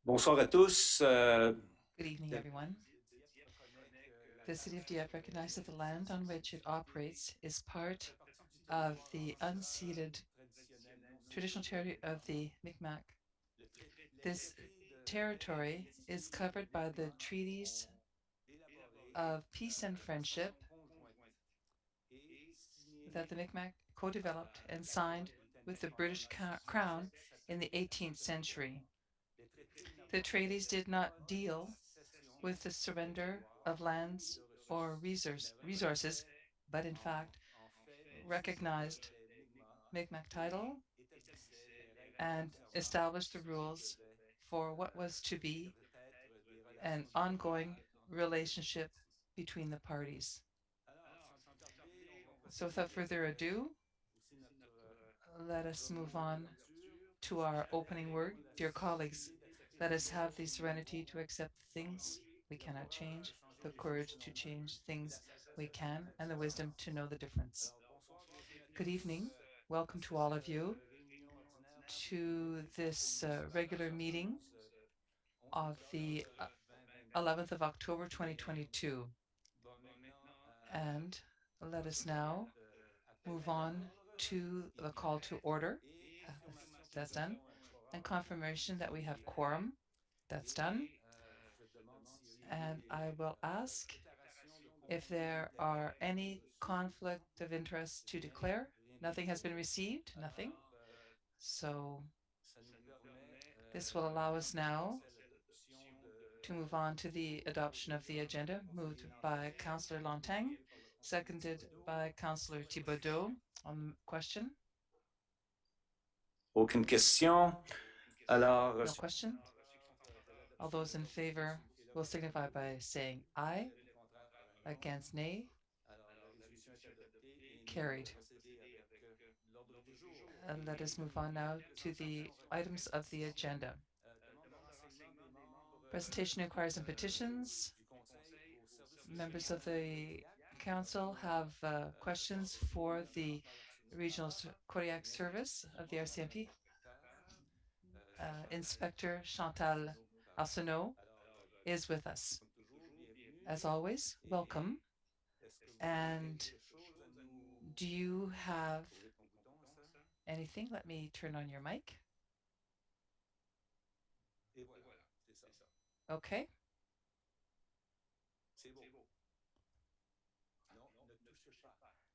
Bonsoir à tous. Good evening, everyone. The city of Dieppe recognized that the land on which it operates is part of the unceded traditional territory of the Mi'kmaq. This territory is covered by the treaties of peace and friendship that the Mi'kmaq co-developed and signed with the British Crown in the 18th century. The treaties did not deal with the surrender of lands or resources, but in fact recognized Mi'kmaq title and established the rules for what was to be an ongoing relationship between the parties. So without further ado, let us move on to our opening word. Dear colleagues, let us have the serenity to accept things we cannot change, the courage to change things we can, and the wisdom to know the difference. Good evening. Welcome to all of you to this regular meeting of the 11th of October 2022. And let us now move on to the call to order. That's done. And confirmation that we have quorum. That's done. And I will ask if there are any conflict of interest to declare. Nothing has been received. Nothing. So this will allow us now to move on to the adoption of the agenda, moved by Councillor Lantagne, seconded by Councillor Thibodeau. On the question? Aucune question. Alors, No question. All those in favor will signify by saying aye. Against nay. Carried. And let us move on now to the items of the agenda. Presentation, inquiries, and petitions. Members of the council have questions for the regional cardiac service of the RCMP. Inspector Chantal Arsenault is with us. As always, welcome. And do you have anything? Let me turn on your mic. Okay.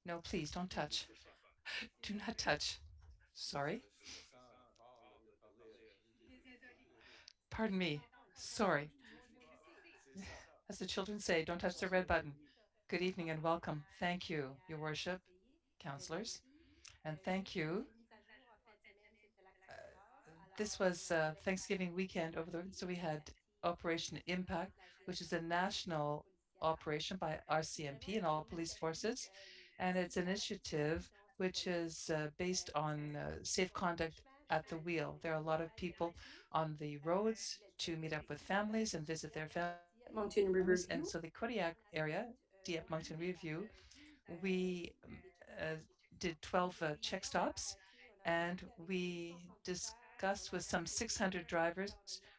No, please don't touch. Do not touch. Sorry. Pardon me. Sorry. As the children say, don't touch the red button. Good evening and welcome. Thank you, Your Worship, councillors, and thank you. This was Thanksgiving weekend so we had Operation Impact, which is a national operation by RCMP and all police forces, and it's an initiative which is based on safe conduct at the wheel. There are a lot of people on the roads to meet up with families and visit their families, and so the Kodiak area, Dieppe Mountain Review, we did 12 check stops, and we discussed with some 600 drivers.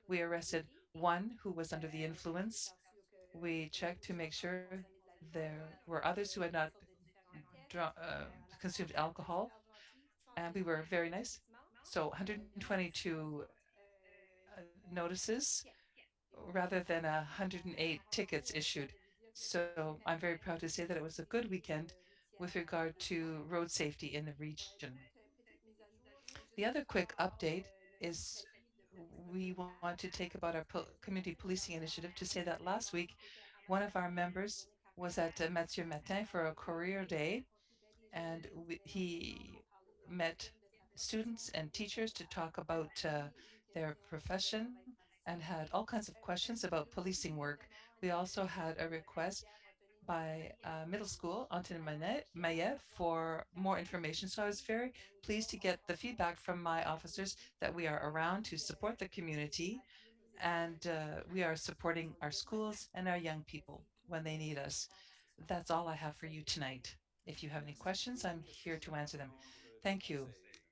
We arrested one who was under the influence. We checked to make sure there were others who had not consumed alcohol, and we were very nice. So 122 notices rather than 108 tickets issued. So I'm very proud to say that it was a good weekend with regard to road safety in the region. The other quick update is we want to take about our community policing initiative to say that last week, one of our members was at Mathieu Matin for a career day, and he met students and teachers to talk about their profession and had all kinds of questions about policing work. We also had a request by middle school, Antoine Maillet, for more information. So I was very pleased to get the feedback from my officers that we are around to support the community, and we are supporting our schools and our young people when they need us. That's all I have for you tonight. If you have any questions, I'm here to answer them. Thank you.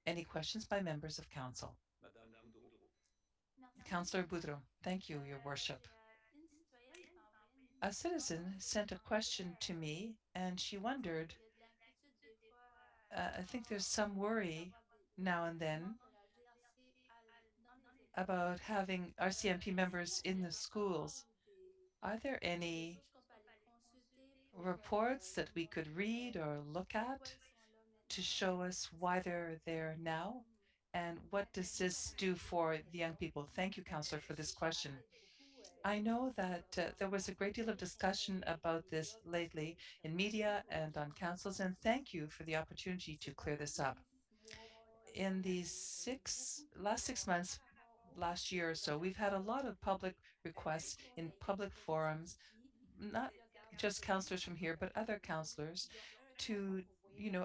Any questions by members of council? Councillor Boudreau. Thank you, Your Worship. A citizen sent a question to me and she wondered, I think there's some worry now and then about having RCMP members in the schools. Are there any reports that we could read or look at to show us why they're there now? And what does this do for the young people? Thank you, Councillor, for this question. I know that there was a great deal of discussion about this lately in media and on councils, and thank you for the opportunity to clear this up. In these last 6 months, last year or so, we've had a lot of public requests in public forums, not just counselors from here, but other counselors to,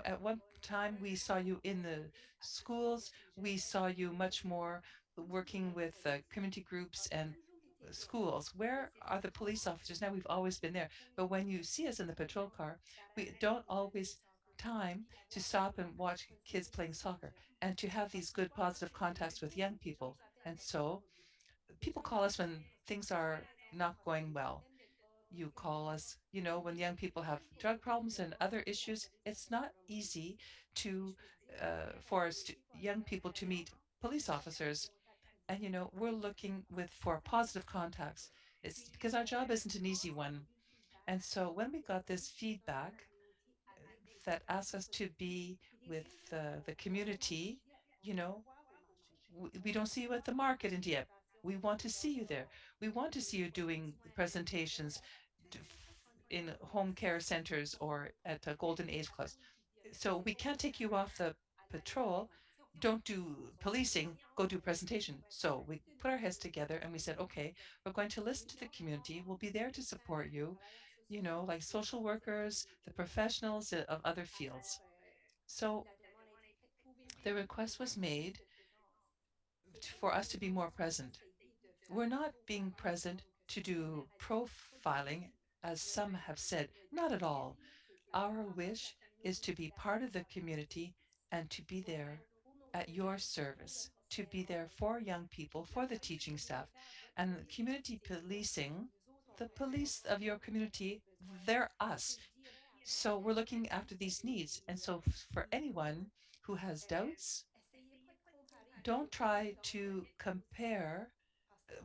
at one time we saw you in the schools, we saw you much more working with community groups and schools. Where are the police officers? Now we've always been there, but when you see us in the patrol car, we don't always time to stop and watch kids playing soccer and to have these good positive contacts with young people. And so people call us when things are not going well. You call us, when young people have drug problems and other issues. It's not easy to for young people to meet police officers. And we're looking for positive contacts. It's because our job isn't an easy one. And so when we got this feedback that asked us to be with the community, you know, we don't see you at the market in Dieppe. We want to see you there. We want to see you doing presentations in home care centers or at golden age clubs. So we can't take you off the patrol. Don't do policing, go do presentation. So we put our heads together and we said, okay, we're going to listen to the community. We'll be there to support you, like social workers, the professionals of other fields. So the request was made for us to be more present. We're not being present to do profiling, as some have said, not at all. Our wish is to be part of the community and to be there at your service, to be there for young people, for the teaching staff. And community policing, the police of your community, they're us. So we're looking after these needs. And so for anyone who has doubts, don't try to compare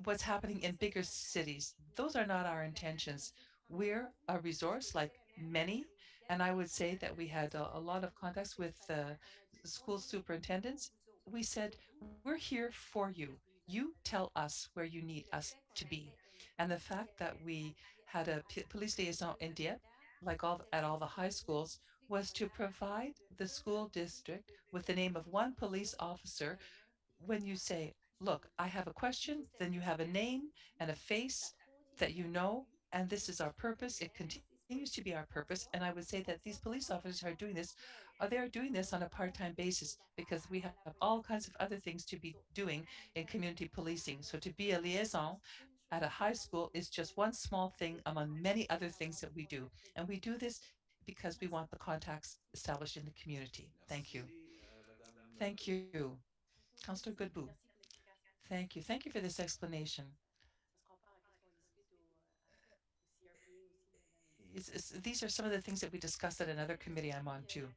what's happening in bigger cities. Those are not our intentions. We're a resource like many, and I would say that we had a lot of contacts with school superintendents. We said, we're here for you. You tell us where you need us to be. And the fact that we had a police liaison in Dieppe, like at all the high schools, was to provide the school district with the name of one police officer. When you say, look, I have a question, then you have a name and a face that you know, and this is our purpose. It continues to be our purpose. And I would say that these police officers are doing this, they are doing this on a part-time basis because we have all kinds of other things to be doing in community policing. So to be a liaison at a high school is just one small thing among many other things that we do. And we do this because we want the contacts established in the community. Thank you. Thank you. Councillor Goodboo. Thank you. Thank you for this explanation. These are some of the things that we discussed at another committee I'm on too.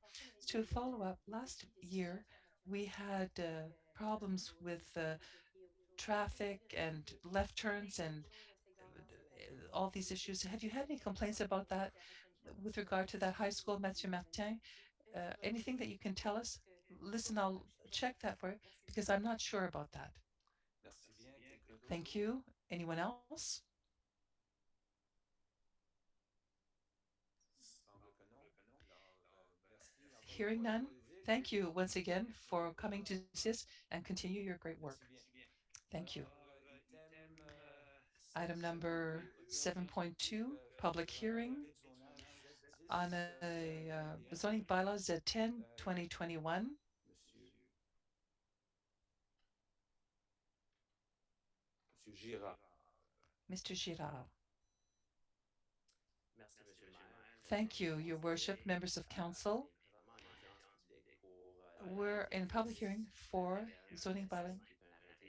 To follow up, last year we had problems with traffic and left turns and all these issues. Have you had any complaints about that with regard to that high school, Mathieu Martin? Anything that you can tell us? Listen, I'll check that for you because I'm not sure about that. Thank you. Anyone else? Hearing none, thank you once again for coming to see us and continue your great work. Thank you. Item number 7.2, public hearing on a zoning bylaw Z10 2021. Mr. Girard. Thank you, Your Worship, members of council. We're in public hearing for zoning bylaw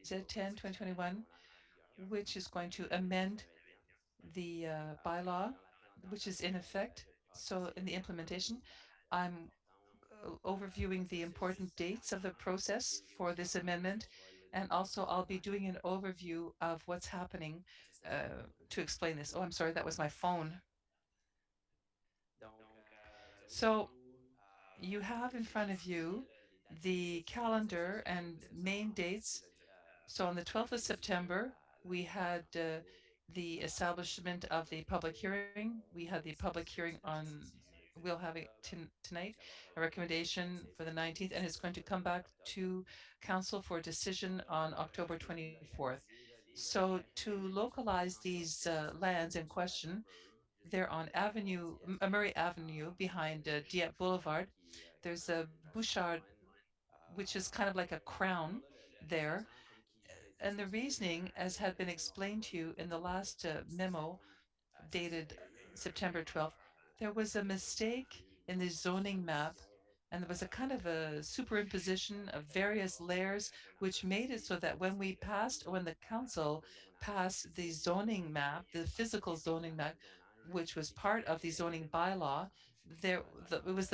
Z10 2021, which is going to amend the bylaw, which is in effect. So in the implementation, I'm overviewing the important dates of the process for this amendment. And also, I'll be doing an overview of what's happening to explain this. Oh, I'm sorry, that was my phone. So you have in front of you the calendar and main dates. So on the 12th of September, we had the establishment of the public hearing. We had the public hearing on, we'll have it tonight, a recommendation for the 19th, and it's going to come back to council for a decision on October 24th. So to localize these lands in question, they're on Murray Avenue behind Dieppe Boulevard. There's a Bouchard, which is kind of like a crown there. And the reasoning, as had been explained to you in the last memo dated September 12th, there was a mistake in the zoning map, and there was a kind of a superimposition of various layers, which made it so that when the council passed the zoning map, the physical zoning map, which was part of the zoning bylaw, it was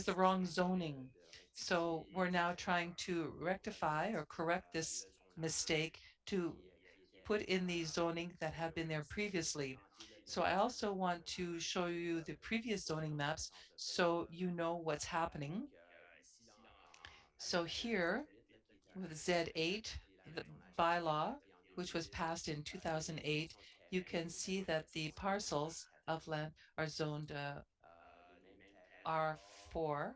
the wrong zoning. So we're now trying to rectify or correct this mistake to put in the zoning that have been there previously. So I also want to show you the previous zoning maps so you know what's happening. So here with Z8, the bylaw, which was passed in 2008, you can see that the parcels of land are zoned R4,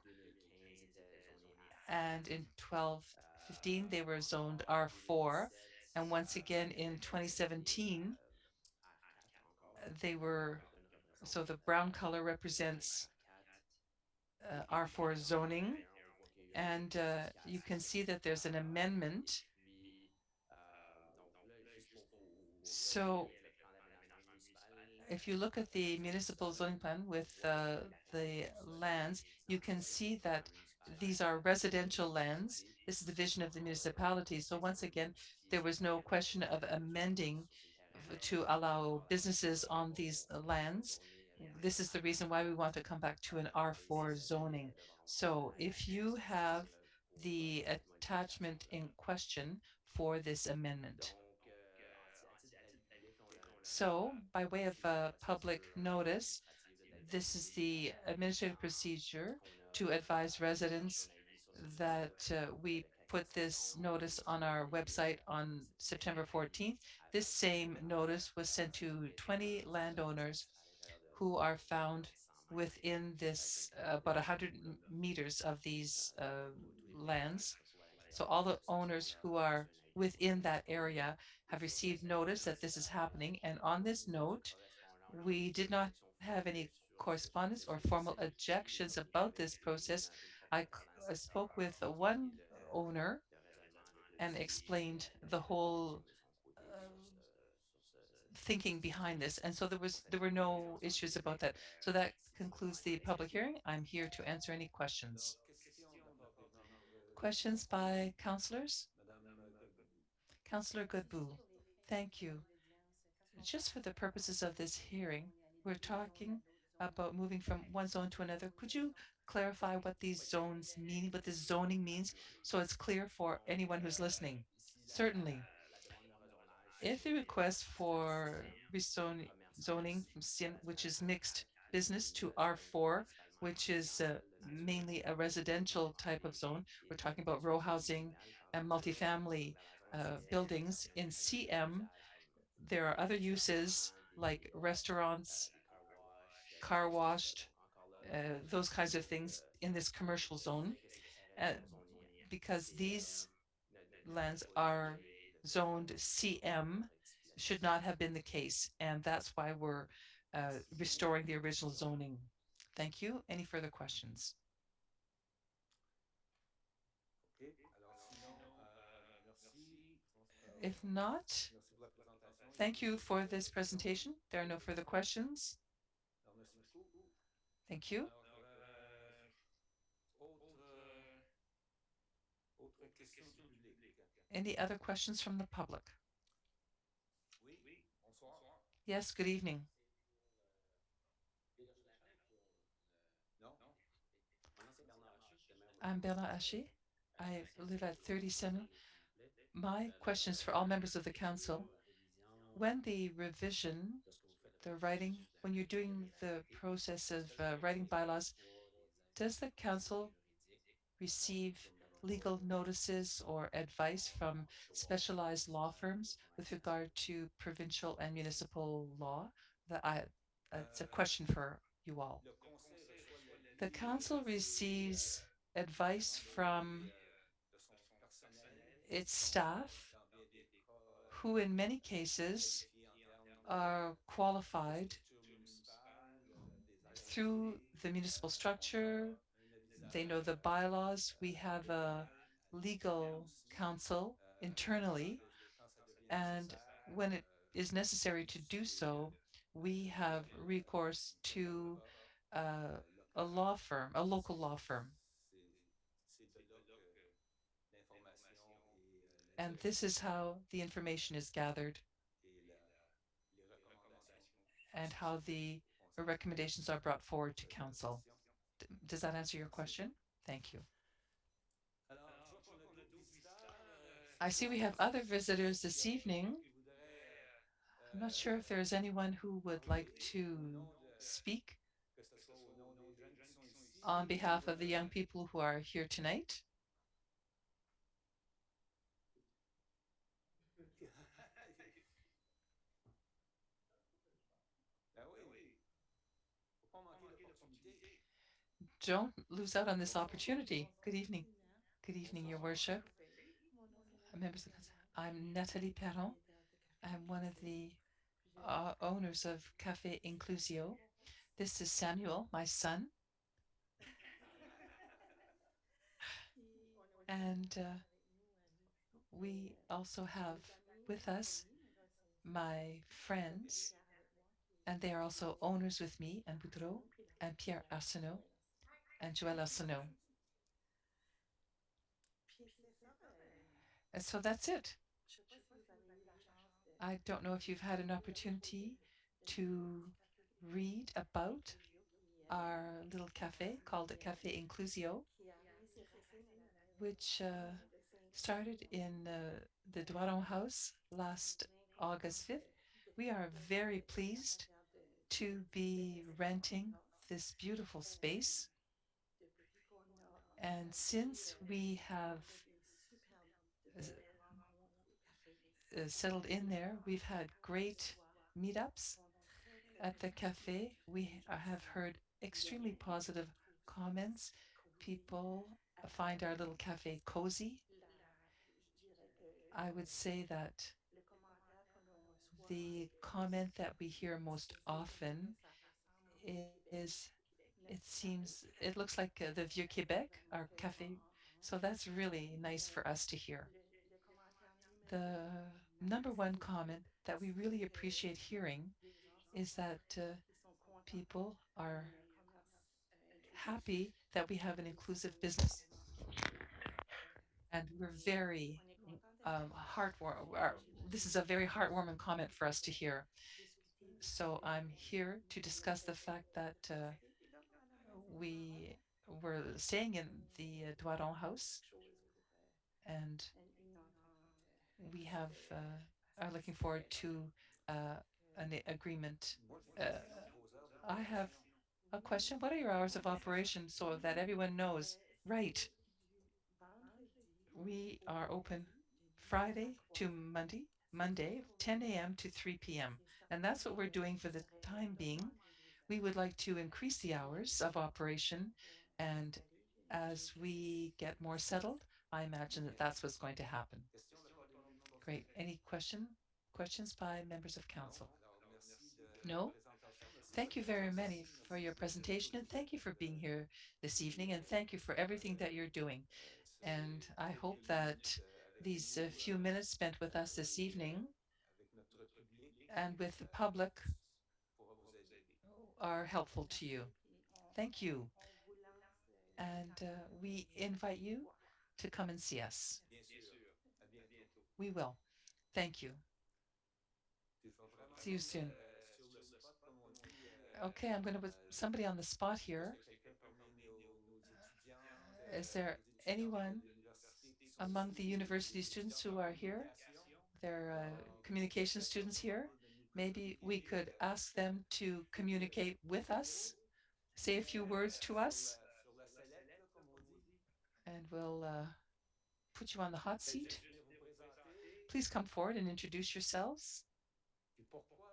and in 1215 they were zoned R4, and once again in 2017 they were, so the brown color represents R4 zoning, and you can see that there's an amendment. So if you look at the municipal zoning plan with the lands, you can see that these are residential lands. This is the vision of the municipality. So once again, there was no question of amending to allow businesses on these lands. This is the reason why we want to come back to an R4 zoning. So if you have the attachment in question for this amendment. So, by way of public notice, this is the administrative procedure to advise residents that we put this notice on our website on September 14th. This same notice was sent to 20 landowners who are found within this about 100 meters of these lands. So all the owners who are within that area have received notice that this is happening. And on this note, we did not have any correspondence or formal objections about this process. I spoke with one owner and explained the whole thinking behind this. And so there were no issues about that. So that concludes the public hearing. I'm here to answer any questions. Questions by councillors? Councillor Godbout, thank you. Just for the purposes of this hearing, we're talking about moving from one zone to another. Could you clarify what these zones mean, what this zoning means, so it's clear for anyone who's listening? Certainly. If the request for zoning from CM, which is mixed business, to R4, which is mainly a residential type of zone, we're talking about row housing and multifamily buildings. In CM, there are other uses like restaurants, car washed, those kinds of things in this commercial zone, uh, because these lands are zoned CM, should not have been the case. And that's why we're restoring the original zoning. Thank you. Any further questions? If not, thank you for this presentation. There are no further questions. Thank you. Autre question du public. Any other questions from the public? Oui, bonsoir. Yes, good evening. Non, I'm Bella Ashi. I live at 37. My question is for all members of the council. When the revision, the writing, when you're doing the process of writing bylaws, does the council receive legal notices or advice from specialized law firms with regard to provincial and municipal law? That I, it's a question for you all. le conseil reçoit The l'avis council receives advice from de son personnel its qui sont, staff, dans bien des cas, who in many cases qualifiés en termes are de qualified structure municipale, des through ARC. the municipal On a structure. un They know aviseur the bylaws. We have a légal à l'interne legal aussi, counsel internally. quand ça devient And nécessaire. when it is necessary to do C'est so, we le have firme recourse de to l'avocat a local. law firm, a local law firm. C'est de là que l'information et la And this direction is how the information is gathered et les recommandations and sont how soumises the au conseil recommendations are brought forward to de council. gestion. Does that answer your Merci. question? Thank you. Alors, je vois qu'on a d'autres visiteurs ce I see we soir. have other Est-ce visitors qu'il y this aurait quelqu'un evening. qui voudrait I'm not sure if there's anyone who would like parler au to nom de, speak que ce soit au nom des jeunes qui sont on ici behalf ou of the young people who are here tonight. ben oui, faut pas manquer l'opportunité. Don't lose out on this opportunity. Bonsoir, Good evening. Monsignor. Good evening, Your Bonsoir. Worship. Mon nom c'est Members Nathalie of the council. Perron. I'm Je suis Nathalie Perron. propriétaire de Café I'm one of Inclusio. the Puis j'ai mon frère owners Samuel. of Cafe C'est Samuel, Inclusio. mon fils. This is Samuel, my son, Puis on a aussi and avec nous we also have des amis, with mes us amis, là, c'est my Isabelle friends, Pierre avec moi, qui and est they are Pierre also owners with me, and Boudreau, Arsenault, puis la and fille Pierre à Arsenault, Joël Arsenault. and Joël Arsenault. Puis c'est ça, And so that's it. je sais pas si vous avez eu la chance I don't know if you've had an d'écouter à propos opportunity de notre to petit café read about Inclusio our little cafe called Cafe Inclusio, qui a arrivé ces racines which de started Saint-Hyacinthe. in the Doiron House On est last bien content August 5th. We are very d'être à pleased l'intérieur to de be cet renting espace-là. this beautiful space. Depuis qu'on a And établi, since we on have fait des super de belles rencontres au café. settled in Les there, we've had commentaires qu'on great reçoit meetups sont très, très at the positifs. cafe. We Les gens have heard extremely positive trouvent ça comments. cosy. People find our little cafe cozy. La, je dirais que I would say that le commentaire qu'on reçoit the le comment that we hear most c'est que often ça ressemble au Québec. is Notre it café, seems it looks like the Vieux c'est Québec, vraiment our cafe. cœur. So that's really nice Mais for us to hear. le commentaire numéro The un qu'on number one apprécie, comment that we c'est really que appreciate hearing les gens is that sont contents people qu'on are ait un commerce inclusif. happy that we have an Et ça, inclusive ça business. vraiment bien. And we're Et very on est content d'être là. heartwarm. J'ai This voulu is a very heartwarming venir comment for us to hear. discuter aussi So I'm here to de discuss the fact that rester là à la maison we were staying in the Doiron house, quelque chose pour and une entente we have are assez looking forward stable. to an agreement. Moi, je Uh, voudrais savoir vos heures I have d'opération. a question. What are your hours of operation so that everyone knows? Right. C'est du vendredi We au are open lundi de 10 heures à Friday 3 to heures. C'est ça Monday, pour 10 a.m. to 3 p.m. c'est And certain that's what we're que doing for the j'aurais aimé time being. d'augmenter les We would heures. like to increase the hours of operation, On va and s'installer. J'imagine as que we get more settled, I imagine that OK. that's what's going to happen. Question de la part des membres du conseil? Great. Any questions by members of Non? council? Alors, merci de la No? présentation. Merci de Thank votre you very présence many ici. for Merci your de vos presentation, and thank you visites for being here this evening, et and thank you for everything that you're doing. And ces I quelques hope that minutes avec these nous few minutes spent with us this et evening avec notre public and with the public pourra vous aider. are helpful to you. Merci. Puis Thank you. on vous lance And l'invitation de we venir invite nous you voir. to come and see us. Bien Merci. sûr. À bientôt. We will. Thank you. Puis je vais vraiment See you mettre soon. sur le spot, comme on dit. Okay, I'm going to put somebody on the spot Est-ce here. qu'il y a quelqu'un parmi nos étudiants, Is there nos étudiantes de anyone l'université qui sont among ici, the university des students étudiants who en are here? communication? There are Alors, qui communication seraient students here. capables de nous Maybe we communiquer could ask them to communicate with quelques us, mots say a few words to us, sur le select, là, comme on dit. and we'll put you on the hot Peut-être seat. juste venir vous présenter. Please come forward and introduce yourselves Puis pourquoi?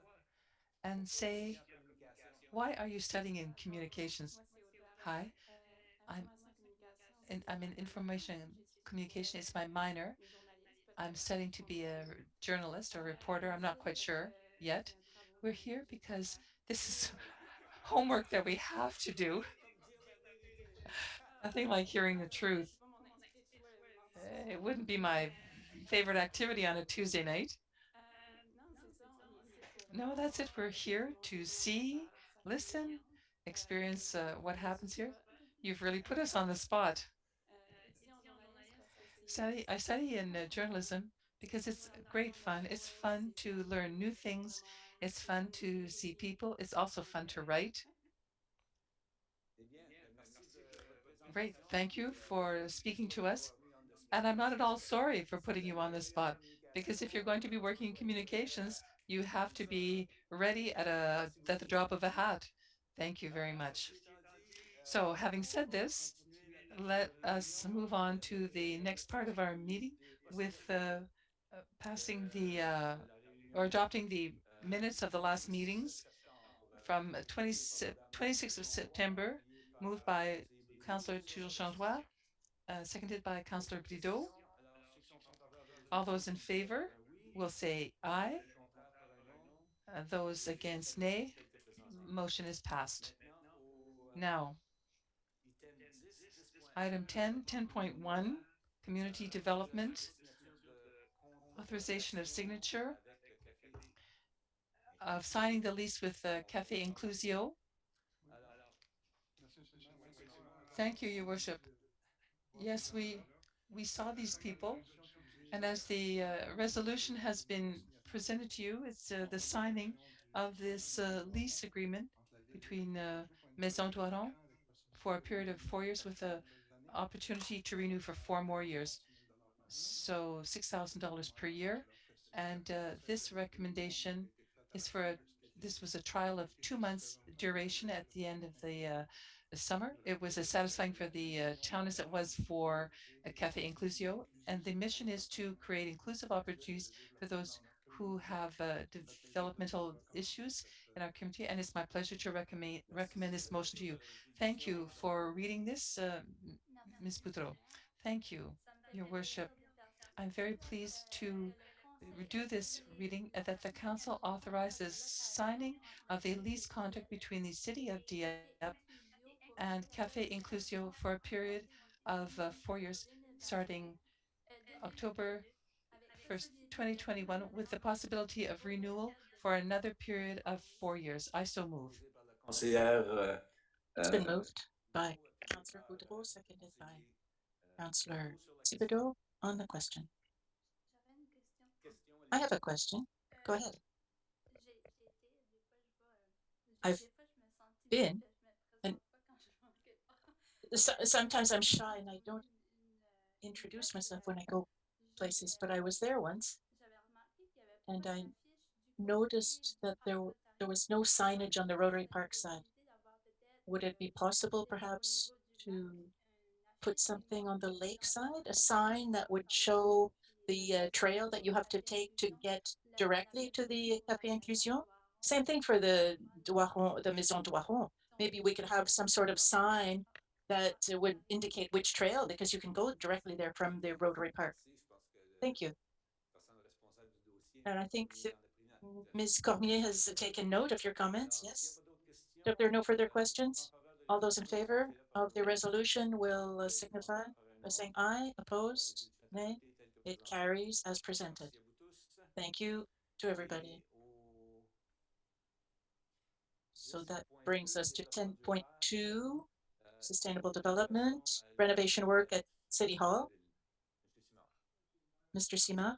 and Pourquoi étudier say, en communication? why are you studying in Bonjour, communications? moi c'est Audrey. Hi, I'm Information et communication, I'm c'est in mon majeur. information J'étudie pour communication. It's my minor. mes journalistes, I'm peut-être que studying vous to be a comprendrez. journalist or reporter. On I'm est not ici quite parce sure que yet. c'est un travail We're que here j'ai à because faire. this is homework that we have to do. Comme dire la vérité. Nothing like hearing the truth. C'est pas mon activité de choix, le mentir. It wouldn't be my favorite activity on a Tuesday night. Non, c'est ça, on est ici pour No, that's it. We're here montrer to comment see, ça fonctionne. listen, experience Vous what mettez sur le happens here. spot. You've really put us on the spot. Étudier en journalisme parce que I c'est study in vraiment, journalism because it's vraiment great de la fun. It's joie, fun c'est to learn new things. vraiment, It's c'est le fun fun to d'écrire see aussi. people. It's also fun Donc, to write. ouais. Eh bien, merci de votre Great. présentation. Thank you Puis, for speaking désolé to de us. l'avoir mis on the And spot I'm not parce at que all sorry for si vous putting you allez on the travailler en spot because communication, if you're going to il be faut que ça working in soit très communications, you have to hands-on. be ready Merci at the beaucoup. drop of a hat. Thank you very Ceci much. étant dit, So, having on said va this, continuer notre let us réunion move on to avec the next part of our meeting des with possibles passing de la or réunion adopting the minutes du of the last 26 meetings septembre, from proposée par Madame 26th of Turgeon-Roy, September, appuyée moved par by Conseiller Brideau Councillor sur le registre. Turgeon-Roy, seconded by Councillor Aucune Brideau. question? Alors, ceux qui sont en faveur de la All résolution, those in s'il vous plaît, par favor un oui. will say aye. Ceux contraires, par un non. Those Et c'est against adopté nay. tel que présenté. Motion is passed. Maintenant, au Now, item 10, 10.1, item 10, développement 10.1, communautaire, community autorisation de development, signature de authorization of contravention signature avec le café of signing the Inclusio. lease with Cafe Inclusio. Alors, oui, monsieur le maire. Thank you, Your Worship. Yes, we saw these people, and as the resolution has been presented to you, it's the signing of this lease agreement between Maison Doiron for a period of 4 years with a opportunity to renew for 4 more years. So $6,000 per year. And this recommendation is this was a trial of 2 months duration at the end of the summer. It was as satisfying for the town as it was for Cafe Inclusio. And the mission is to create inclusive opportunities for those who have developmental issues in our community. And it's my pleasure to recommend this motion to you. Thank you for reading this, Ms. Boudreau. Thank you, Your Worship. I'm very pleased to do this reading that the Council authorizes signing of the lease contract between the City of Dieppe and Cafe Inclusio for a period of 4 years, starting October 1st, 2021, with the possibility of renewal for another period of 4 years. I so move. Proposé par la conseillère It's been moved by Boudreau, appuyé Councillor par Boudreau, seconded by conseiller Councillor Thibodeau sur la question. Thibodeau on the question. J'avais une question. Question, I have allez-y. a question. Go ahead. J'ai été, des fois, I've des fois, je me sens been, timide, je me and présente pas quand je vais quelque part. sometimes I'm shy and I don't Une fois introduce que myself when I go places, but I was there once j'avais remarqué qu'il y avait and pas I d'affiche du côté noticed du that parc there Ontario. was no signage on the Est-ce Rotary qu'il y a Park side. possibilité d'avoir peut-être Would it be possible au perhaps niveau du lac to une put affiche qui something on the montre lakeside, a l'extension du sign that chemin would par le show lac, puis the même si trail that pour you le have to café take to Inclusion, get la directly même to chose the pour Café la maison Inclusion? Doiron, Same thing for the vraiment the Maison Doiron. Maybe we could have some sort of sign that would indicate which trail, because you can go directly there from the Rotary Park. Merci. Je pense que Thank you. la personne responsable du dossier, And I Mme think Cormier, en a pris note. Ms. Cormier has taken note of your comments. Alors, s'il n'y a Yes. pas d'autres questions, If there are no further ceux qui sont en questions, faveur de all those in résolution, s'il vous favor plaît, par un of the oui. resolution will Ceux qui signify contraires, par un by non. saying aye. La Opposed? résolution est Nay. adoptée telle que It présentée. carries as presented. Merci à vous tous. Thank you to everybody. Et au So that 10.2, brings us to développement durable, 10.2, sustainable rénovation development, à renovation l'université work at City de Hall. Ville. Monsieur Simard. Mr. Sima,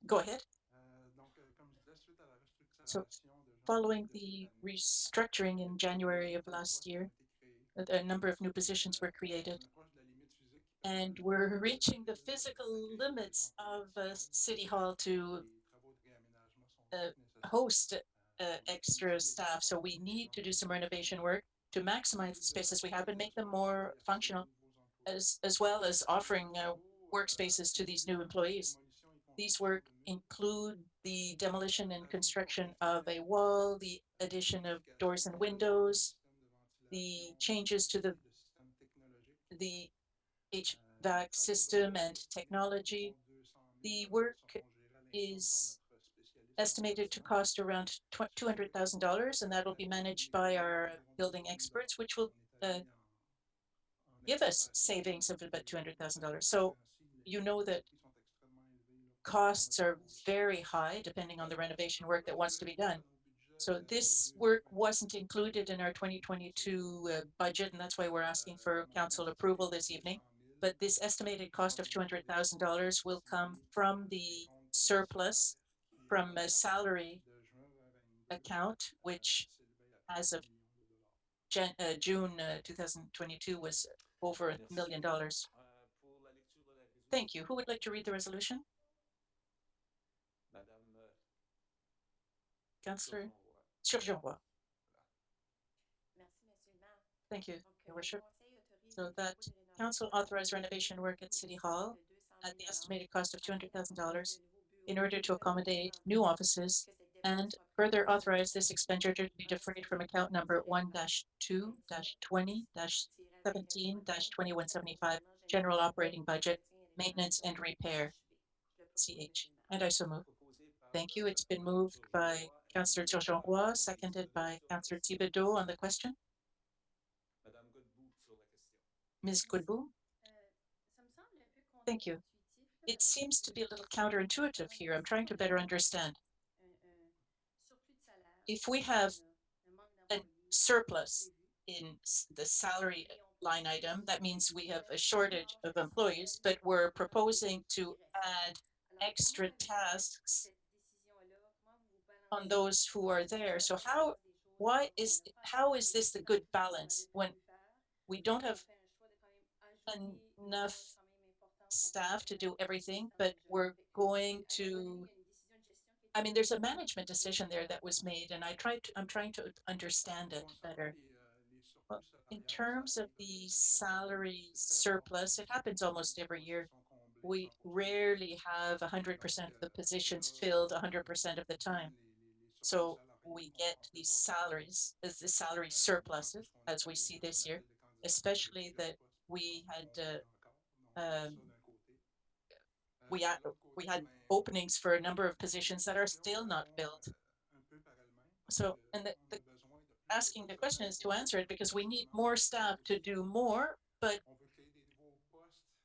Go ahead. So following the restructuring in January of last year, a number of new positions were created, and we're reaching the physical limits of City Hall to uh, host extra staff. So we need to do some renovation work to maximize the spaces we have and make them more functional, as well as offering workspaces to these new employees. These work include the demolition and construction of a wall, the addition of doors and windows, the changes to the HVAC system and technology. The work is estimated to cost around $200,000, and that'll be managed by our building experts, which will uh, give us savings of about $200,000. So you know that costs are very high depending on the renovation work that wants to be done. So this work wasn't included in our 2022 budget, and that's why we're asking for council approval this evening. But this estimated cost of $200,000 will come from the surplus from a salary account, which as of June 2022 was over $1 million. Pour la lecture de la Thank you. résolution, Who would like to read the resolution? Madame Councillor Turgeon-Roy. Turgeon-Roy. Merci, Monsieur le maire. Thank you, Donc, Your le Worship. conseil autorise So les that travaux de rénovation council à un authorized coût renovation work at City estimé Hall de 200 at 000 the estimated cost of afin d'accommoder $200,000 de nouveaux in bureaux order to et de nouvelles accommodate new entreprises, offices que cette dépense and soit prise further en authorize this compte expenditure to be dans le defrayed from système account number directement ainsi tiré avec 1-2-20-17-20-75 concernant General génération, Operating Budget, entretien et Maintenance réparation and Repair, achevée. Je le propose, CH. Monsieur le maire. And I so move. Proposé par Thank you. It's been Madame moved by Turgeon-Roy, Councillor secondé par Turgeon-Roy, Conseiller seconded Thibodeau by sur la Councillor question. Thibodeau on the question. Madame Godbout sur la question. Ms. Merci. Goodboom, Ça me semble un peu thank you. contre-intuitif. It Alors, seems je to veux be a little savoir counterintuitive exactement, here. I'm si trying on to a better understand. un surplus de salaire, If we on have a un manque a d'employés surplus prévu, in the salary et on line propose item, that means we have a shortage d'ajouter of davantage employees, de but we're personnel dans les proposing bureaux qui to restent. add Alors, comment extra avez-vous fait tasks cette décision-là? Comment vous on balancez those who are ce there. So salaire-là à cause des jours où on n'a pas assez how is d'employés this the qui partent good et que vous balance m'avez when prévu faire? we Est-ce don't qu'on have fait un choix de quand même ajouter une tâche enough quand même importante à cause staff de to do l'absence everything, d'assistants but déjà? we're Fait que, going à un moment donné, il to y a une décision de gestion qui a I été mean, there's a prise management de decision there that was made, and I'm trying to understand it better. Well, in terms of the salary surplus, it happens almost every year. We rarely have 100% of the positions filled 100% of the time. So we get these salaries as the salary surpluses, as we see this year, especially that we had um, we had we had openings for a number of positions that are still not filled. So, and the asking the question is to answer it because we need more staff to do more, but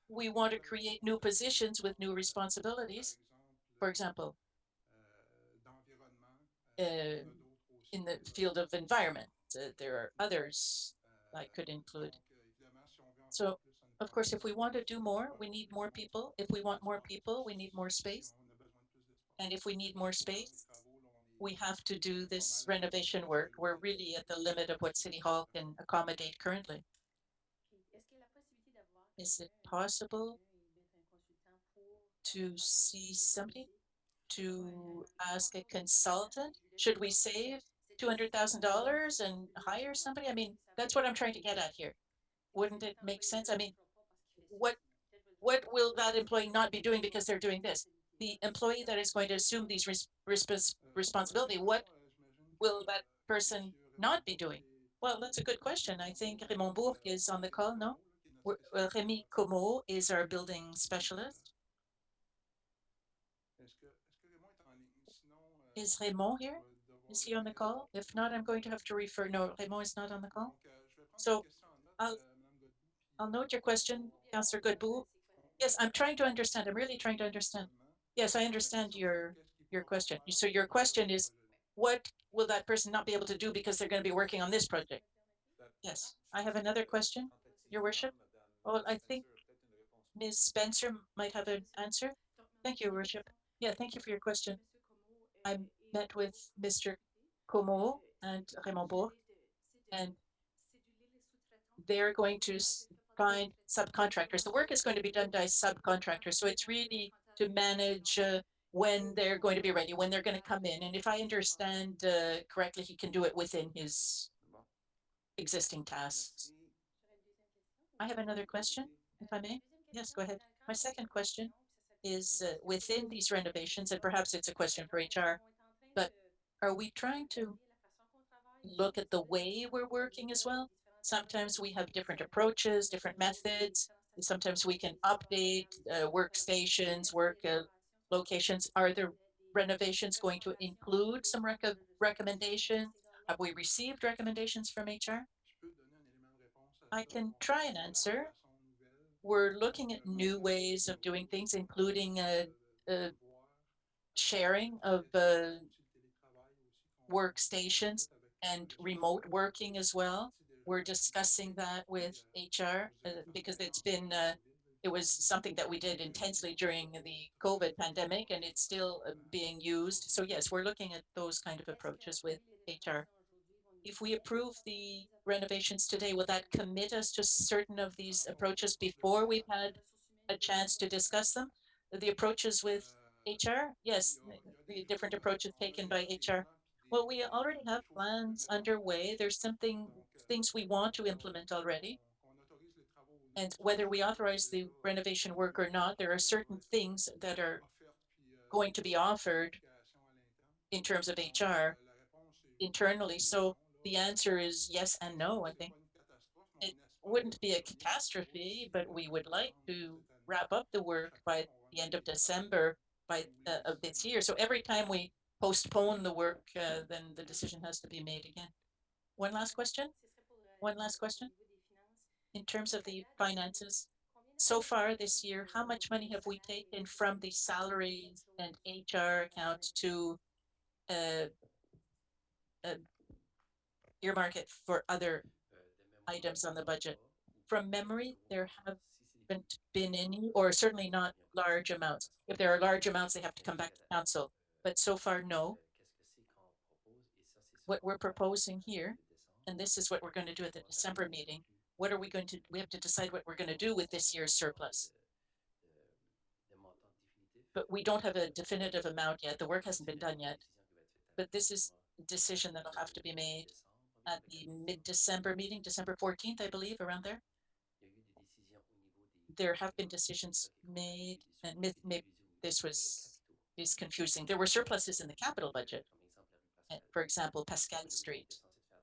we want to create new positions with new responsibilities. For example, uh, in the field of environment, there are others I could include. So, of course, if we want to do more, we need more people. If we want more people, we need more space. And if we need more space, we have to do this renovation work. We're really at the limit of what City Hall can accommodate currently. Est-ce qu'il y a la possibilité d'avoir Is it quelqu'un, possible mettre un consultant pour faire le to travail see et somebody, économiser? Alors, to une ask a fonction de salaire, consultant? je voulais Should we savoir si save cette décision-là, $200,000 si and vous voulez hire somebody? I vraiment, mean, si ça that's pourrait what I'm trying to changer. get at here. Et que Wouldn't cet it make sense? employé-là I ne le mean, fera pas parce qu'il fait what ceci. Peut-être je vais le faire what parce will que that employee not be doing je because veux they're cette doing this? responsabilité-là. The Est-ce que employee c'est that is going to assume these responsibility, une what option? will that person not be doing? Well, that's a good question. I think Raymond Bourg is on the call, no? Remy Como is our building specialist. Is Raymond here? Is he on the call? If not, I'm going to have to refer. No, Raymond is not on the call. So I'll, I'll note your question, Councillor Godbout. Yes, I'm trying to understand. I'm really trying to understand. Yes, I understand your question. So your question is, what will that person not be able to do because they're going to be working on this project? Yes, I have another question, Your Worship. Well, I think Ms. Spencer might have an answer. Thank you, Your Worship. Yeah, thank you for your question. Monsieur Como I et met with d'autres Mr. députés, Como and c'est Raymond Bourg, de and céduler les sous-traitants. they're going to L'ouvrage est fait par des find sous-traitants. C'est subcontractors. The vraiment work is going to be done by subcontractors. So it's really to manage when they're going to be ready, when they're going to come in. And if I understand correctly, he can do it within his existing tasks. J'aurais une deuxième question. I have another question, if I Ma may. deuxième Yes, question, go c'est ahead. dans le My cadre des second question rénovations, puis ça s'applique is aussi aux within rénovations these des renovations, and sorts. perhaps it's a question for HR, On est en train but are we de trying to regarder la façon qu'on travaille look aussi. at the Vous savez, way we're les working as méthodes, well? différentes Sometimes we have technologies, different différents approaches, different logiciels, methods. différentes stations de Sometimes we can travail aussi qu'on va update regarder aussi pour regarder workstations, est-ce que work les rénovations sont locations. Are the des renovations going to recommandations au include niveau some de surveillance recommendations? assez Have gagnant. we received recommendations from HR? Je peux donner un élément de réponse à I ça. can On try regarde and différentes answer. façons nouvelles We're de looking at new collaborer avec ways les of doing bureaux, things, including de voir sharing quels of étaient les outils de télétravail aussi qu'on workstations discute avec and le chef remote working d'entreprise. as Ça fait well. partie déjà We're de l'activité discussing that with planifiée, HR je dirais, par because it's cohérence been avec la COVID, it was évidemment. something that we did intensely during the COVID pandemic, and it's still being used. So yes, we're looking at those kind of Est-ce approaches with qu'approver les HR. rénovations aujourd'hui vont nous If we permettre de approve certaines de the ces approches renovations today, will that commit us to certain of Par these rapport aux approaches ressources de before we've HR, had ressources humaines a et des chance to ressources discuss them? The approaches with HR? il Yes, y a the déjà, different approaches on a taken by déjà des HR. plans Well, we puis already have des choses qu'on veut plans mettre en underway. place. There's Donc, things we want to implement already. qu'on autorise les travaux ou non, And ça, whether we c'est authorize déjà the renovation work or une not, there are part qui doit certain être things that are offerte puis going to be offered planification à l'interne. in terms of Donc, HR la réponse est oui internally. et So non. the Là, answer is yes and no, I c'est think. pas une catastrophe, mais It on espère wouldn't be a terminer les travaux catastrophe, d'ici but we would like décembre de to cette année. wrap up the work Chaque fois by qu'on the end remet of des travaux December by ou les of décisions this de year. So every rénovation, time we postpone the work, then the decision has to be made again. One last question. Ce serait pour One last au question. niveau des finances. In terms of Jusqu'à the date, finances, combien so d'argent vous far avez this mis year, how au much niveau money des have we salaires et taken des from the autres salaries and choses HR dans le accounts budget? to uh, uh, earmark it for other items on the budget? From memory, there haven't been any, or certainly not large amounts. If there are large amounts, they have to come back to council. But so far, no. What we're proposing here, and this is what we're going to do at the December meeting, what are we going to, we have to decide what we're going to do with this year's surplus. But we don't have a definitive amount yet. The work hasn't been done yet. But this is a decision that'll have to be made at the mid-December meeting, December 14th, I believe, around there. There have been decisions made, and maybe this is confusing. There were surpluses in the capital budget. For example, Pascal Street,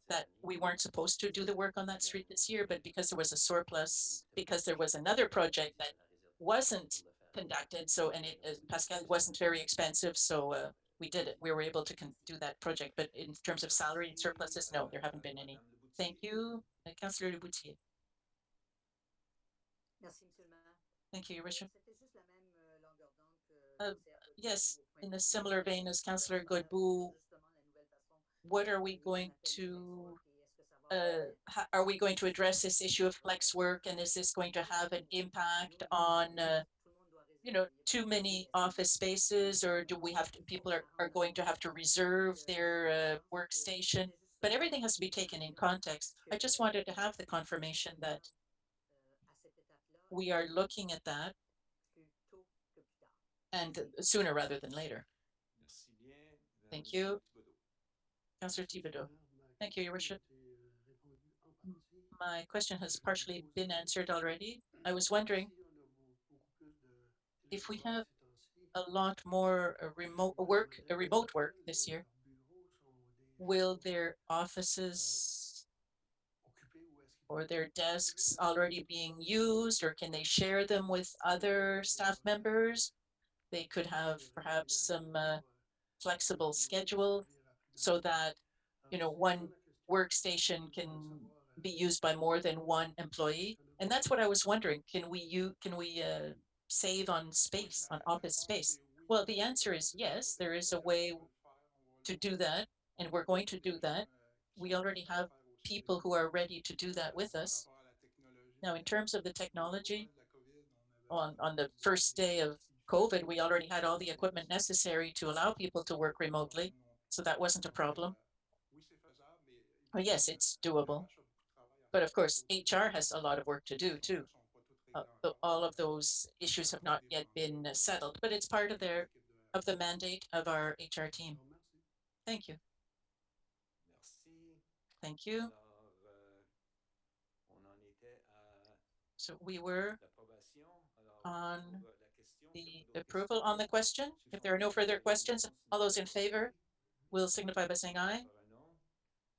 that we weren't supposed to do the work on that street this year, but because there was a surplus, because there was another project that wasn't conducted, so and it Pascal wasn't very expensive, so we did it. We were able to do that project, but in terms of salary and surpluses, no, there haven't been any. Thank you, Councillor Leboutier. Merci, Monsieur le maire. Thank you, Your Worship. C'était juste la même longueur d'onde que Conseillère Godbout Yes, au point in de a vue similar vein as Councillor Godbout, justement la nouvelle façon what de are we travailler qu'on going appelle le flex to work et est-ce que ça va avoir are we going to address this issue of flex work, and is this going to have an impact on tout le monde doit too réserver. many office spaces, or do we have to, people are going to have to reserve their workstation? But everything has to be taken in context. I just wanted to have the confirmation that we are looking at that and sooner rather than later. Thank you. Councillor Thibodeau. Thank you, Your Worship. My question has partially been answered already. I was wondering if we have a lot more remote work this year, will their offices or their desks already being used, or can they share them with other staff members? They could have perhaps some flexible schedule so that one workstation can be used by more than one employee. And that's what I was wondering. Can we save on space, on office space? Well, the answer is yes. There is a way to do that, and we're going to do that. We already have people who are ready to do that with us. Now, in terms of the technology, on the first day of COVID, we already had all the equipment necessary to allow people to work remotely, so that wasn't a problem. Oh, yes, it's doable. But of course, HR has a lot of work to do too. All of those issues have not yet been settled, but it's part of the mandate of our HR team. Thank you. Merci. Thank you. Alors, on en était à So we were l'approbation. Alors, on pour la question, s'il y a the pas d'autres approval questions, on the question. ceux qui If sont there are en no faveur de further la questions, résolution all those in signifient par favor oui. will signify by saying aye. Par un non.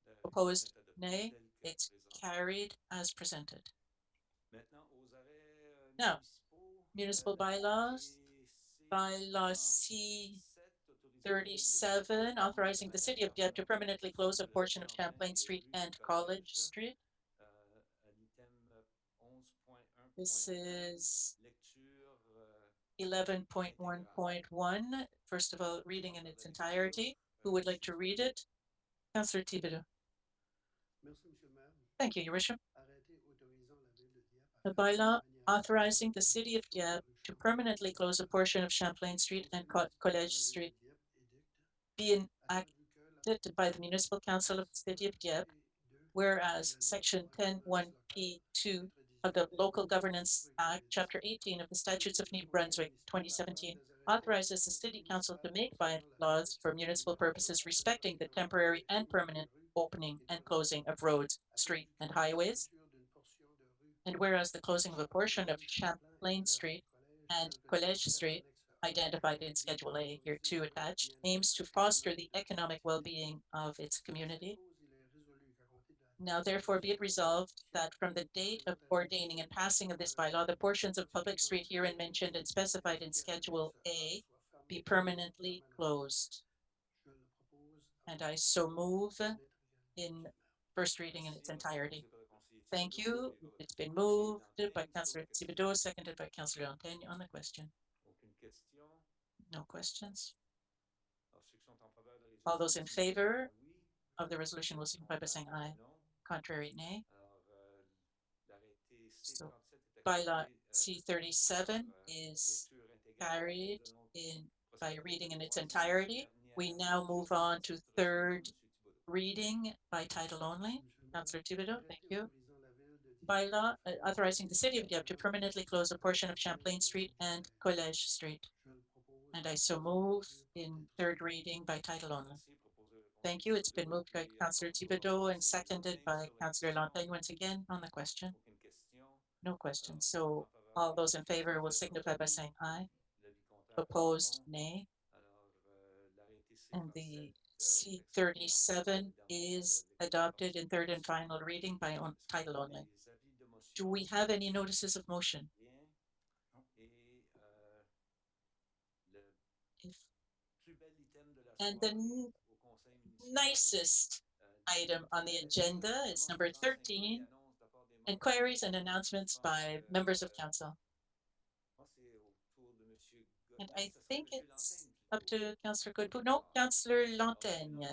La résolution Opposed, est adoptée nay. telle que It's présentée. carried as presented. Maintenant, aux arrêts Now, municipaux, municipal l'arrêté bylaws, bylaw C37, authorizing the city of Dieppe to permanently close a portion of Champlain Street and College Street. à l'item 11.1.1, This is lecture 11.1.1. First of all, reading in its entirety. Who would like to read it? Councillor Thibodeau. Thank you, Your Worship. A bylaw authorizing the city of Dieppe to permanently close a portion of Champlain Street and College Street being acted by the Municipal Council of the City of Dieppe, whereas Section 10(1)(p)(2) of the Local Governance Act, Chapter 18 of the Statutes of New-Brunswick, 2017, authorizes the City Council to make bylaws for municipal purposes respecting the temporary and permanent opening and closing of roads, streets, and highways. And whereas the closing of a portion of Champlain Street and College Street, identified in Schedule A, here two attached, aims to foster the economic well-being of its community. Now therefore be it resolved that from the date of ordaining and passing of this bylaw, the portions of public street herein mentioned and specified in Schedule A be permanently closed. And I so move in first reading in its entirety. Thank you. It's been moved by Councillor Thibodeau, seconded by Councillor Antaigne on the question. No questions. All those in favor of the resolution will signify by saying aye. Contrary, nay. So bylaw C37 is carried in by reading in its entirety. We now move on to third reading by title only. Councillor Thibodeau, thank you. Bylaw authorizing the city of Dieppe to permanently close a portion of Champlain Street and College Street. And I so move in third reading by title only. Thank you. It's been moved by Councillor Thibodeau and seconded by Councillor Lantaigne once again on the question. No questions. So all those in favor will signify by saying aye. Opposed, nay. And the C37 is adopted in third and final reading by title only. Do we have any notices of motion? And the nicest item on the agenda is number 13, inquiries and announcements by members of council. And I think it's up to Councillor Godbout. No, Councillor Lantaigne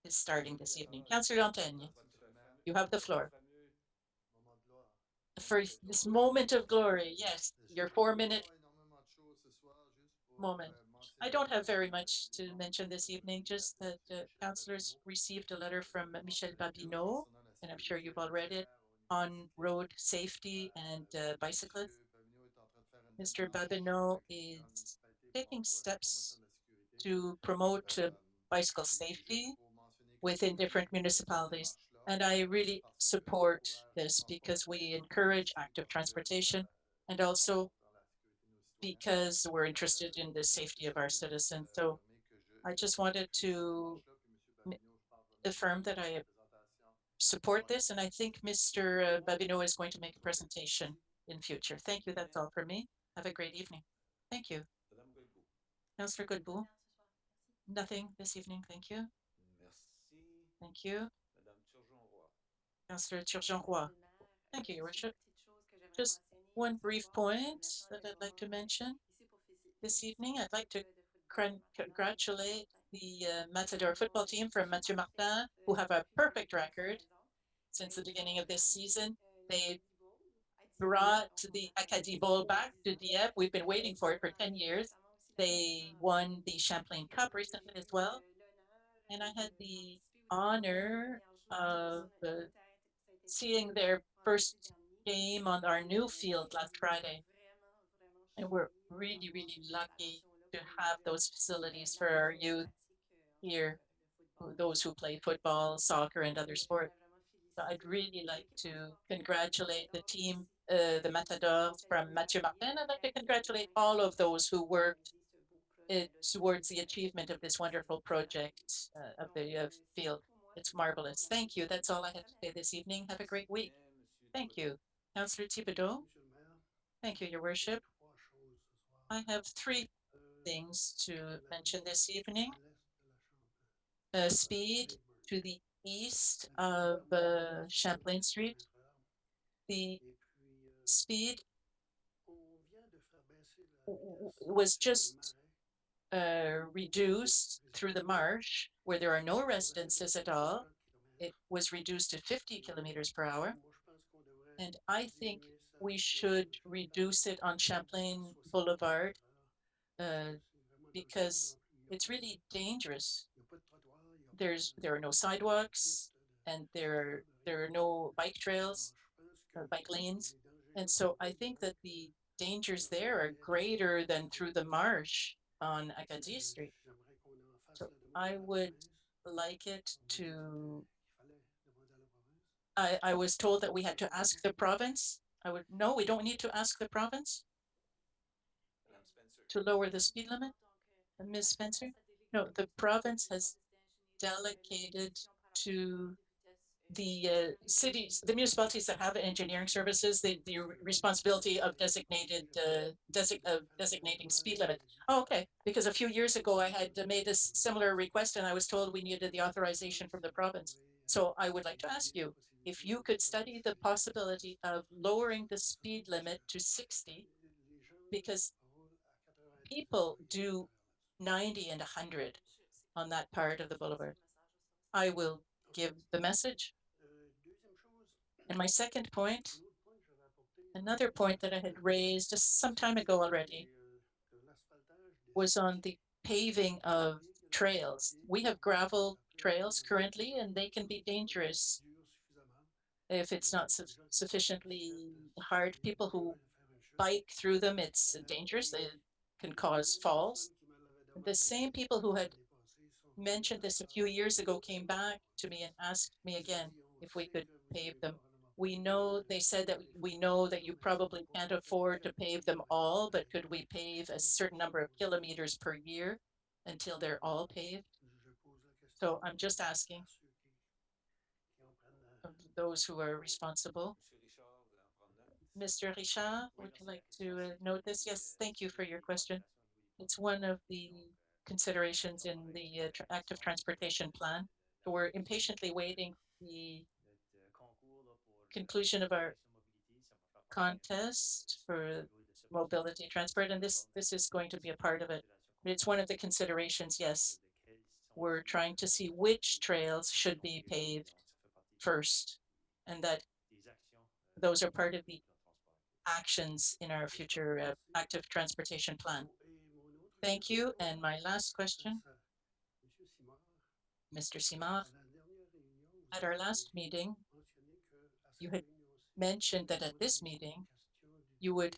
is starting this evening. Councillor Lantaigne, you have the floor. For this moment of glory, yes, your 4-minute moment. I don't have very much to mention this evening, just that councillors received a letter from Michel Babineau, and I'm sure you've all read it, on road safety and bicyclists. Mr. Babineau is taking steps to promote bicycle safety within different municipalities. And I really support this because we encourage active transportation and also because we're interested in the safety of our citizens. So I just wanted to affirm that I support this, and I think Mr. Babineau is going to make a presentation in future. Thank you. That's all for me. Have a great evening. Thank you. Councillor Godbout. Nothing this evening. Thank you. Thank you. Councillor Turgeon-Roy. Thank you, Your Worship. Just one brief point that I'd like to mention this evening. I'd like to congratulate the Matador football team from Mathieu Martin, who have a perfect record since the beginning of this season. They brought the Acadie Bowl back to Dieppe. We've been waiting for it for 10 years. They won the Champlain Cup recently as well. And I had the honor of seeing their first game on our new field last Friday. And we're really, really lucky to have those facilities for our youth here, those who play football, soccer, and other sports. So I'd really like to congratulate the team, the Matadors from Mathieu Martin. I'd like to congratulate all of those who worked towards the achievement of this wonderful project of the field. It's marvelous. Thank you. That's all I have to say this evening. Have a great week. Thank you. Councillor Thibodeau. Thank you, Your Worship. I have three things to mention this evening. Speed to the east of Champlain Street. The speed was just reduced through the marsh where there are no residences at all. It was reduced to 50 kilometers per hour. And I think we should reduce it on Champlain Boulevard uh, because it's really dangerous. There are no sidewalks and there are no bike trails, bike lanes. And so I think that the dangers there are greater than through the marsh on Acadie Street. So I would like it to. I was told that we had to ask the province. No, we don't need to ask the province to lower the speed limit. Ms. Spencer? No, the province has delegated to the cities, the municipalities that have engineering services, the responsibility of designating speed limit. Oh, okay, because a few years ago I had made a similar request and I was told we needed the authorization from the province. So I would like to ask you if you could study the possibility of lowering the speed limit to 60, because people do 90 and 100 on that part of the boulevard. I will give the message. And my second point, another point that I had raised just some time ago already, was on the paving of trails. We have gravel trails currently, and they can be dangerous if it's not sufficiently hard. People who bike through them, it's dangerous. They can cause falls. The same people who had mentioned this a few years ago came back to me and asked me again if we could pave them. We know, they said that we know that you probably can't afford to pave them all, but could we pave a certain number of kilometers per year until they're all paved? So I'm just asking of those who are responsible. Mr. Richard, would you like to note this? Yes, thank you for your question. It's one of the considerations in the active transportation plan. So we're impatiently waiting the conclusion of our contest for mobility transport, and this is going to be a part of it. But it's one of the considerations, yes. We're trying to see which trails should be paved first, and that those are part of the actions in our future active transportation plan. Thank you. And my last question, Mr. Simard, at our last meeting, you had mentioned that at this meeting, you would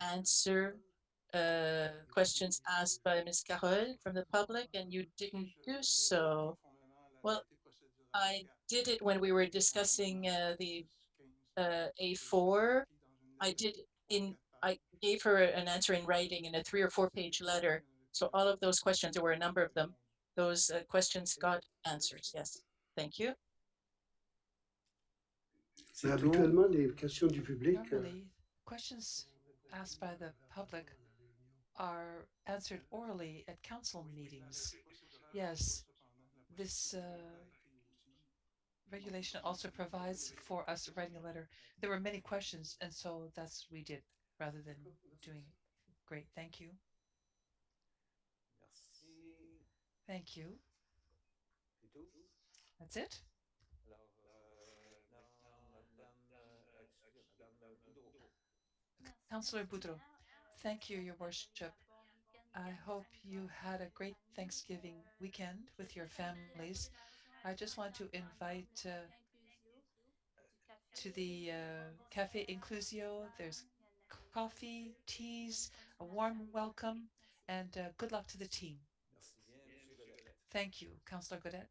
answer questions asked by Ms. Carole from the public, and you didn't do so. Well, I did it when we were discussing the A4. I did I gave her an answer in writing in a 3 or 4 page letter. So all of those questions, there were a number of them. Those questions got answers. Yes. Thank you. Normally, questions asked by the public are answered orally at council meetings. Yes, this regulation also provides for us writing a letter. There were many questions, and so that's what we did rather than doing it. Great, thank you. Thank you. That's it? Alors, maintenant, Madame, excusez, Madame Boudreau. Councillor Boudreau. Thank you, Your Worship. I hope you had a great Thanksgiving weekend with your families. I just want to invite to the Cafe Inclusio. There's coffee, teas, a warm welcome, and good luck to the team. Merci bien, Monsieur Godette. Thank you, Councillor Godet.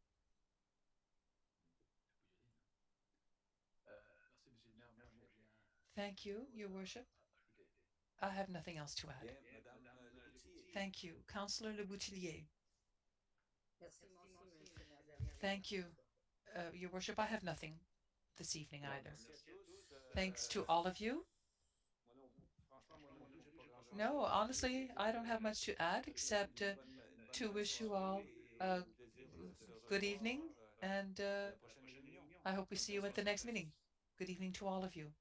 Thank you, Your Worship. I have nothing else to add. Bien, Madame Leboutillier. Thank you, Councillor Le Boutillier. Merci, merci, monsieur le maire. Thank you, Your Worship. I have nothing this evening Alors, either. merci à tous. Thanks to all of you. Franchement, moi non plus, j'ai pas grand-chose à No, ajouter. honestly, I don't have much to add except Une bonne to fin de wish you all soirée et a au plaisir de se good revoir evening, and à la prochaine réunion. I hope we Bonne see fin de you at the soirée. next meeting. Good evening to all of you.